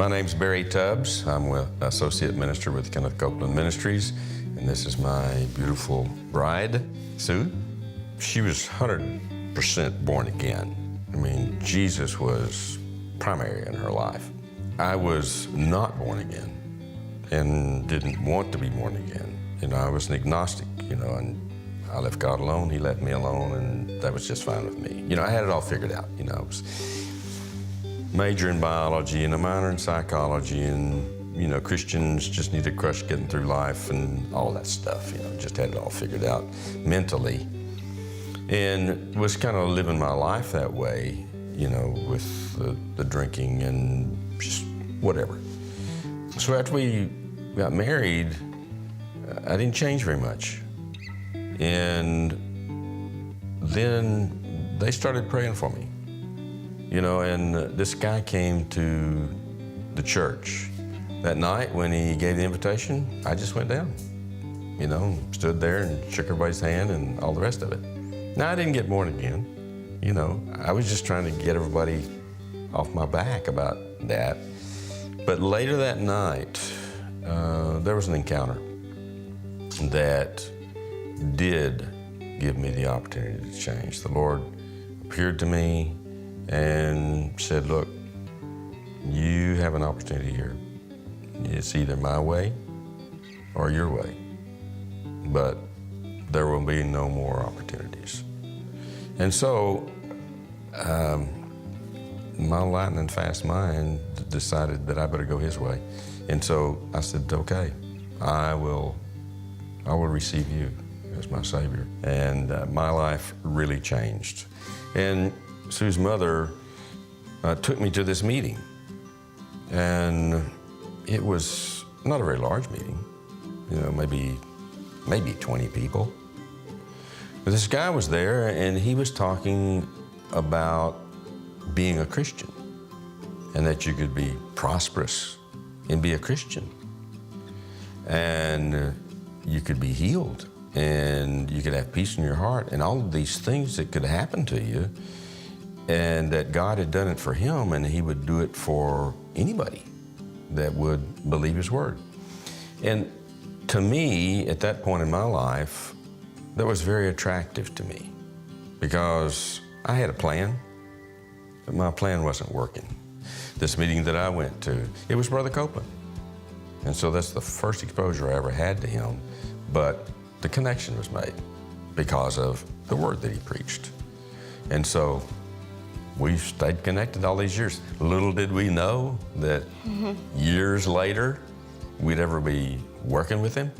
My name's Barry Tubbs. I'm an associate minister with Kenneth Copeland Ministries, and this is my beautiful bride, Sue. She was 100% born again. I mean, Jesus was primary in her life. I was not born again and didn't want to be born again. You know, I was an agnostic, and I left God alone, He left me alone, and that was just fine with me. I had it all figured out. I was major in biology and a minor in psychology, and Christians just need to crush getting through life and all that stuff. Just had it all figured out mentally, and was kind of living my life that way, with the drinking and just whatever. So after we got married, I didn't change very much, and then they started praying for me. And this guy came to the church that night when he gave the invitation. I just went down, stood there and shook everybody's hand and all the rest of it. Now, I didn't get born again. I was just trying to get everybody off my back about that. But later that night, there was an encounter that did give me the opportunity to change. The Lord appeared to me and said, look, you have an opportunity here. It's either my way or your way, but there will be no more opportunities. And so my lightning fast mind decided that I better go His way. And so I said, okay, I will receive you as my Savior. And my life really changed. And Sue's mother took me to this meeting, and it was not a very large meeting, maybe 20 people. But this guy was there, and he was talking about being a Christian, and that you could be prosperous and be a Christian, and you could be healed, and you could have peace in your heart, and all of these things that could happen to you, and that God had done it for him, and He would do it for anybody that would believe His word. And to me, at that point in my life, that was very attractive to me, because I had a plan, but my plan wasn't working. This meeting that I went to, it was Brother Copeland. And so that's the first exposure I ever had to him, but the connection was made because of the word that he preached. And so we stayed connected all these years. Little did we know that years later, we'd ever be working with him,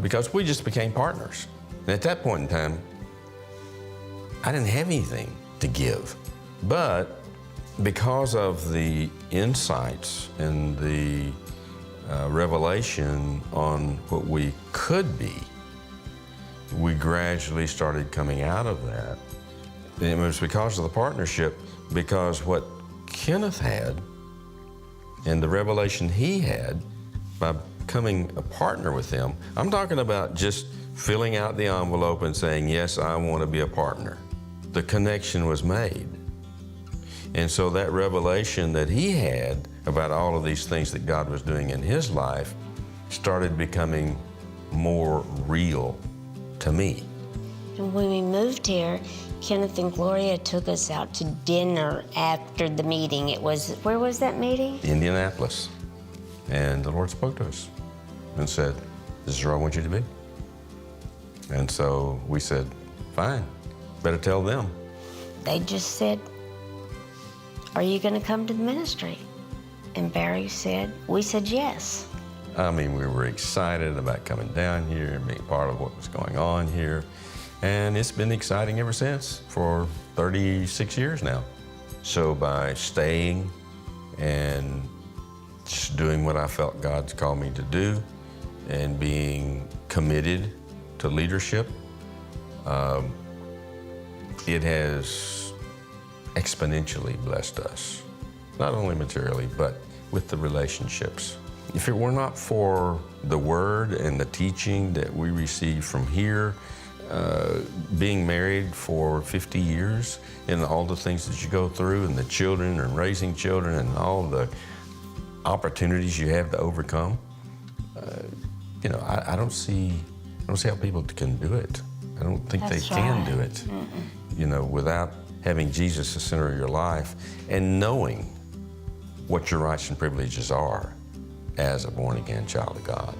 because we just became partners. And at that point in time, I didn't have anything to give. But because of the insights and the revelation on what we could be, we gradually started coming out of that. And it was because of the partnership, because what Kenneth had and the revelation he had by becoming a partner with him. I'm talking about just filling out the envelope and saying, yes, I want to be a partner. The connection was made. And so that revelation that he had about all of these things that God was doing in his life started becoming more real to me. And when we moved here, Kenneth and Gloria took us out to dinner after the meeting. Where was that meeting? Indianapolis. And the Lord spoke to us and said, this is where I want you to be. And so we said, fine, better tell them. They just said, are you going to come to the ministry? And Barry said, we said yes. I mean, we were excited about coming down here and being part of what was going on here. And it's been exciting ever since, for 36 years now. So by staying and just doing what I felt God's called me to do and being committed to leadership, it has exponentially blessed us, not only materially, but with the relationships. If it were not for the word and the teaching that we receive from here, being married for 50 years and all the things that you go through, and the children and raising children and all the opportunities you have to overcome, I don't see how people can do it. I don't think That's they can right. do it, without having Jesus the center of your life and knowing what your rights and privileges are as a born-again child of God.